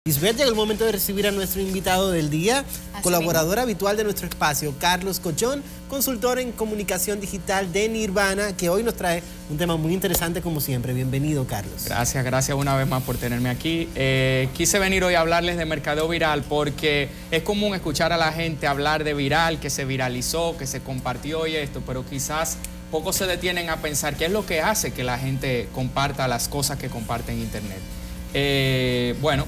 Lisbeth, llegó el momento de recibir a nuestro invitado del día, colaborador habitual de nuestro espacio, Carlos Cochón, consultor en comunicación digital de Nirvana, que hoy nos trae un tema muy interesante como siempre. Bienvenido, Carlos. Gracias una vez más por tenerme aquí. Quise venir hoy a hablarles de mercadeo viral porque es común escuchar a la gente hablar de viral, que se viralizó, que se compartió y esto, pero quizás pocos se detienen a pensar qué es lo que hace que la gente comparta las cosas que comparte en internet. Bueno,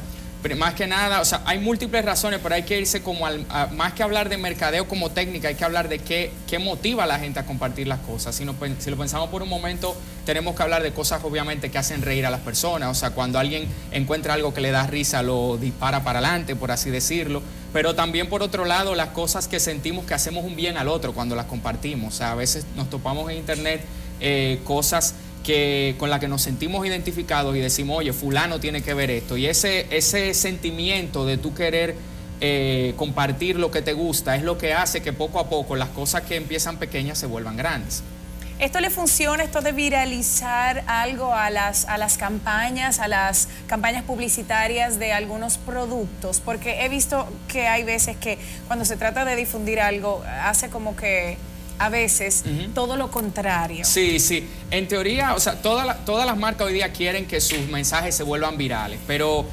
más que nada, o sea, hay múltiples razones, pero hay que irse como más que hablar de mercadeo como técnica, hay que hablar de qué motiva a la gente a compartir las cosas. Si lo pensamos por un momento, tenemos que hablar de cosas obviamente que hacen reír a las personas. O sea, cuando alguien encuentra algo que le da risa, lo dispara para adelante, por así decirlo. Pero también por otro lado, las cosas que sentimos que hacemos un bien al otro cuando las compartimos. O sea, a veces nos topamos en internet cosas con la que nos sentimos identificados y decimos, oye, fulano tiene que ver esto. Y ese sentimiento de tú querer compartir lo que te gusta es lo que hace que poco a poco las cosas que empiezan pequeñas se vuelvan grandes. ¿Esto le funciona, esto de viralizar algo a las campañas publicitarias de algunos productos? Porque he visto que hay veces que cuando se trata de difundir algo, hace como que a veces todo lo contrario. Sí. En teoría, o sea, todas las marcas hoy día quieren que sus mensajes se vuelvan virales, pero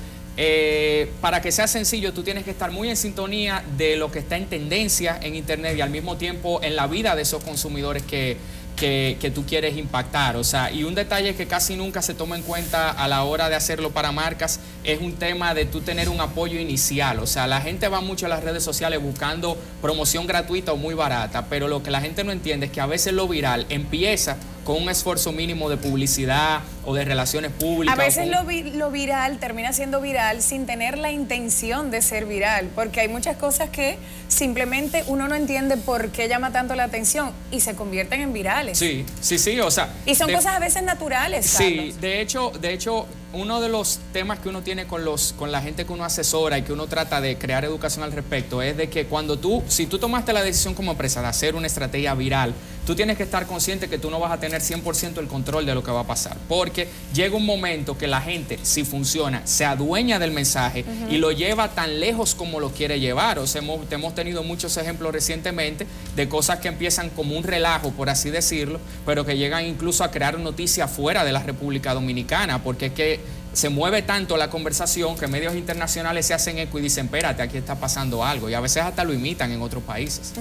para que sea sencillo, tú tienes que estar muy en sintonía de lo que está en tendencia en internet y al mismo tiempo en la vida de esos consumidores que tú quieres impactar. O sea, y un detalle que casi nunca se toma en cuenta a la hora de hacerlo para marcas es un tema de tú tener un apoyo inicial. O sea, la gente va mucho a las redes sociales buscando promoción gratuita o muy barata, pero lo que la gente no entiende es que a veces lo viral empieza con un esfuerzo mínimo de publicidad o de relaciones públicas. A veces lo viral termina siendo viral sin tener la intención de ser viral, porque hay muchas cosas que simplemente uno no entiende por qué llama tanto la atención y se convierten en virales. Sí, o sea... Y son cosas a veces naturales, Carlos. Sí, de hecho, uno de los temas que uno tiene con la gente que uno asesora y que uno trata de crear educación al respecto es de que si tú tomaste la decisión como empresa de hacer una estrategia viral, tú tienes que estar consciente que tú no vas a tener 100% el control de lo que va a pasar, porque llega un momento que la gente, si funciona, se adueña del mensaje y lo lleva tan lejos como lo quiere llevar. O sea, hemos tenido muchos ejemplos recientemente de cosas que empiezan como un relajo, por así decirlo, pero que llegan incluso a crear noticias fuera de la República Dominicana, porque es que se mueve tanto la conversación que medios internacionales se hacen eco y dicen, espérate, aquí está pasando algo, y a veces hasta lo imitan en otros países.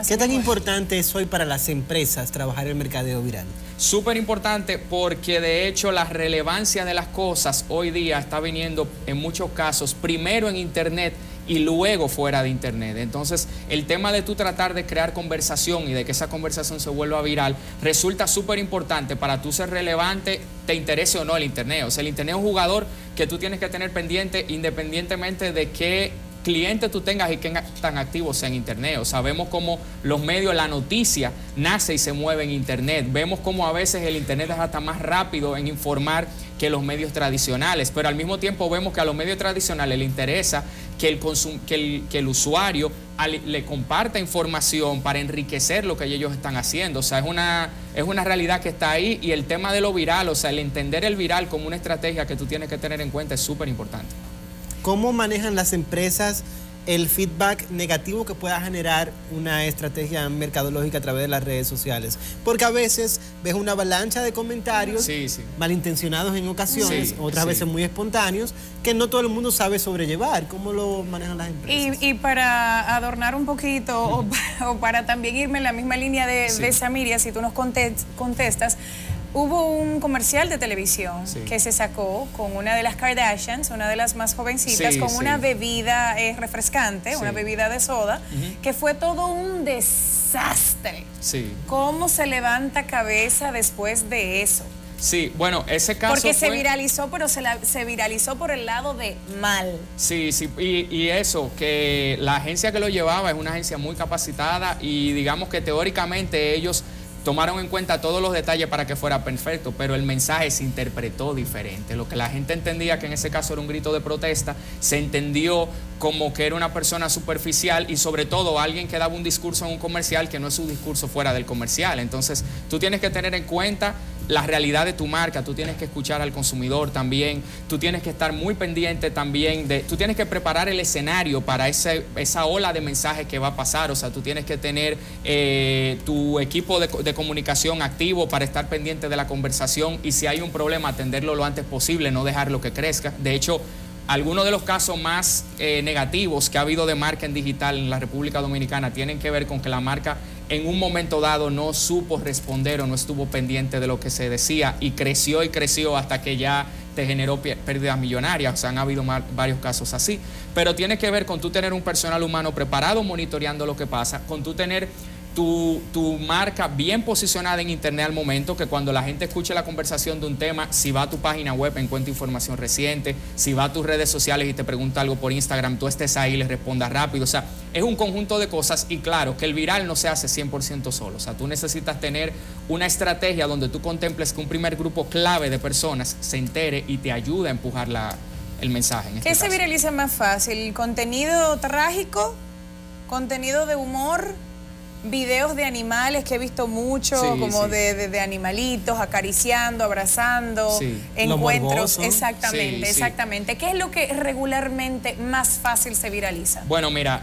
¿Qué tan importante es hoy para las empresas trabajar el mercadeo viral? Súper importante, porque de hecho la relevancia de las cosas hoy día está viniendo en muchos casos primero en internet y luego fuera de internet. Entonces, el tema de tú tratar de crear conversación y de que esa conversación se vuelva viral resulta súper importante para tú ser relevante, te interese o no el internet. O sea, el internet es un jugador que tú tienes que tener pendiente independientemente de qué cliente tú tengas y qué tan activos sea en internet. O sea, vemos cómo los medios, la noticia nace y se mueve en internet. Vemos cómo a veces el internet es hasta más rápido en informar que los medios tradicionales, pero al mismo tiempo vemos que a los medios tradicionales les interesa que el usuario le comparta información para enriquecer lo que ellos están haciendo. O sea, es una realidad que está ahí, y el tema de lo viral, o sea, el entender el viral como una estrategia que tú tienes que tener en cuenta es súper importante. ¿Cómo manejan las empresas el feedback negativo que pueda generar una estrategia mercadológica a través de las redes sociales? Porque a veces ves una avalancha de comentarios malintencionados en ocasiones, otras veces muy espontáneos, que no todo el mundo sabe sobrellevar. ¿Cómo lo manejan las empresas? Y para adornar un poquito, o para también irme en la misma línea de Samiria, si tú nos contestas, hubo un comercial de televisión que se sacó con una de las Kardashians, una de las más jovencitas, con una bebida refrescante, una bebida de soda, que fue todo un desastre. ¿Cómo se levanta cabeza después de eso? Sí, bueno, ese caso porque se viralizó, pero se viralizó por el lado de mal. Sí, y eso, que la agencia que lo llevaba es una agencia muy capacitada y digamos que teóricamente ellos tomaron en cuenta todos los detalles para que fuera perfecto, pero el mensaje se interpretó diferente. Lo que la gente entendía que en ese caso era un grito de protesta, se entendió como que era una persona superficial y sobre todo alguien que daba un discurso en un comercial que no es su discurso fuera del comercial. Entonces, tú tienes que tener en cuenta la realidad de tu marca, tú tienes que escuchar al consumidor también, tú tienes que estar muy pendiente también tú tienes que preparar el escenario para esa ola de mensajes que va a pasar, o sea, tú tienes que tener tu equipo de comunicación activo para estar pendiente de la conversación y si hay un problema atenderlo lo antes posible, no dejarlo que crezca. De hecho, algunos de los casos más negativos que ha habido de marca en digital en la República Dominicana tienen que ver con que la marca en un momento dado no supo responder o no estuvo pendiente de lo que se decía y creció hasta que ya te generó pérdidas millonarias. O sea, han habido varios casos así. Pero tiene que ver con tú tener un personal humano preparado monitoreando lo que pasa, con tú tener tu marca bien posicionada en internet al momento, que cuando la gente escuche la conversación de un tema, si va a tu página web encuentra información reciente, si va a tus redes sociales y te pregunta algo por Instagram, tú estés ahí y le respondas rápido. O sea, es un conjunto de cosas y claro, que el viral no se hace 100% solo. O sea, tú necesitas tener una estrategia donde tú contemples que un primer grupo clave de personas se entere y te ayude a empujar el mensaje. ¿Qué se viraliza más fácil? ¿Contenido trágico? ¿Contenido de humor? Videos de animales que he visto mucho, como de animalitos acariciando, abrazando, encuentros. Exactamente, exactamente. ¿Qué es lo que regularmente más fácil se viraliza? Bueno, mira,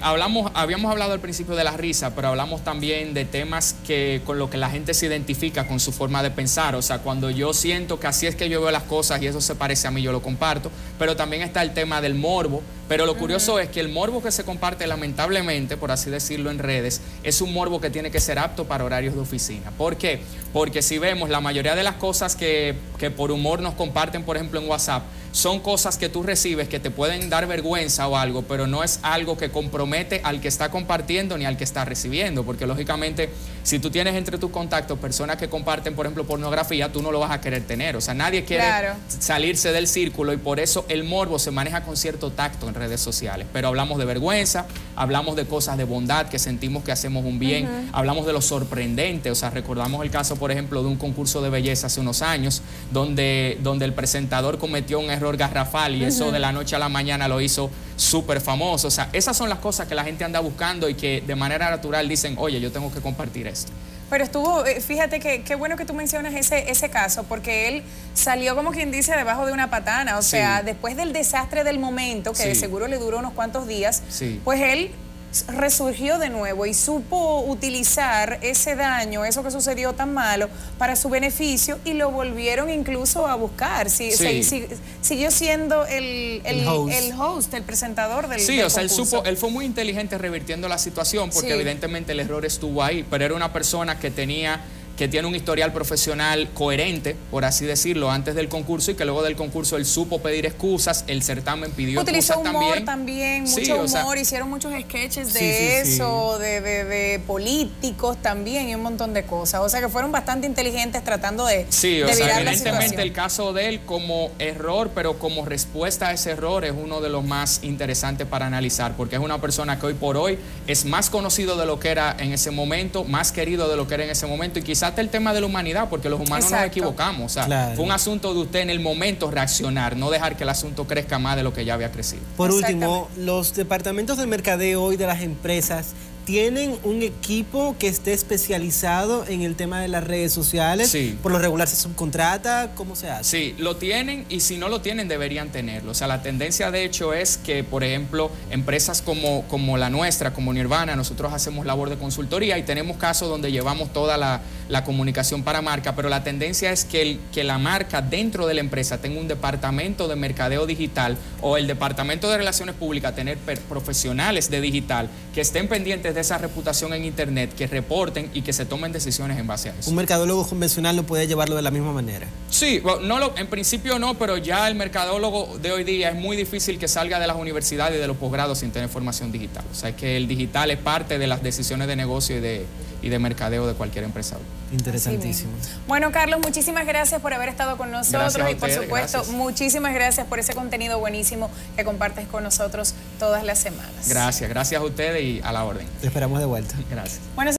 habíamos hablado al principio de la risa, pero hablamos también de temas con lo que la gente se identifica con su forma de pensar. O sea, cuando yo siento que así es que yo veo las cosas y eso se parece a mí, yo lo comparto. Pero también está el tema del morbo. Pero lo curioso es que el morbo que se comparte lamentablemente, por así decirlo, en redes, es un morbo que tiene que ser apto para horarios de oficina. ¿Por qué? Porque si vemos la mayoría de las cosas que por humor nos comparten, por ejemplo, en WhatsApp, son cosas que tú recibes que te pueden dar vergüenza o algo, pero no es algo que compromete al que está compartiendo ni al que está recibiendo, porque lógicamente si tú tienes entre tus contactos personas que comparten, por ejemplo, pornografía, tú no lo vas a querer tener. O sea, nadie quiere salirse del círculo y por eso el morbo se maneja con cierto tacto en redes sociales. Pero hablamos de vergüenza, hablamos de cosas de bondad que sentimos que hacemos un bien, hablamos de lo sorprendente. O sea, recordamos el caso, por ejemplo, de un concurso de belleza hace unos años donde el presentador cometió un error garrafal y eso de la noche a la mañana lo hizo súper famoso. O sea, esas son las cosas que la gente anda buscando y que de manera natural dicen, oye, yo tengo que compartir esto. Pero estuvo, fíjate que qué bueno que tú mencionas ese caso, porque él salió como quien dice debajo de una patana, o sea, después del desastre del momento, que de seguro le duró unos cuantos días, pues él resurgió de nuevo y supo utilizar ese daño, eso que sucedió tan malo, para su beneficio y lo volvieron incluso a buscar. Siguió siendo el host, el presentador del o sea, él fue muy inteligente revirtiendo la situación porque evidentemente el error estuvo ahí, pero era una persona que tiene un historial profesional coherente, por así decirlo, antes del concurso y que luego del concurso él supo pedir excusas, el certamen pidió excusas también. Utilizó humor también, mucho humor, hicieron muchos sketches de eso, de políticos también y un montón de cosas. O sea que fueron bastante inteligentes tratando de virar la situación. El caso de él como error, pero como respuesta a ese error es uno de los más interesantes para analizar, porque es una persona que hoy por hoy es más conocido de lo que era en ese momento, más querido de lo que era en ese momento y quizás hasta el tema de la humanidad, porque los humanos nos equivocamos. O sea, fue un asunto de usted en el momento reaccionar, no dejar que el asunto crezca más de lo que ya había crecido. Por último, los departamentos de mercadeo y de las empresas ¿tienen un equipo que esté especializado en el tema de las redes sociales? ¿Por lo regular se subcontrata? ¿Cómo se hace? Sí, lo tienen y si no lo tienen deberían tenerlo. O sea, la tendencia de hecho es que, por ejemplo, empresas como la nuestra, como Nirvana, nosotros hacemos labor de consultoría y tenemos casos donde llevamos toda la comunicación para marca, pero la tendencia es que la marca dentro de la empresa tenga un departamento de mercadeo digital o el departamento de relaciones públicas, tener profesionales de digital que estén pendientes de esa reputación en internet, que reporten y que se tomen decisiones en base a eso. ¿Un mercadólogo convencional no puede llevarlo de la misma manera? Sí, en principio no, pero ya el mercadólogo de hoy día es muy difícil que salga de las universidades y de los posgrados sin tener formación digital. O sea, que el digital es parte de las decisiones de negocio y de mercadeo de cualquier empresario. Interesantísimo. Bueno, Carlos, muchísimas gracias por haber estado con nosotros y por supuesto, muchísimas gracias por ese contenido buenísimo que compartes con nosotros todas las semanas. Gracias a ustedes y a la orden. Te esperamos de vuelta. Gracias. Bueno,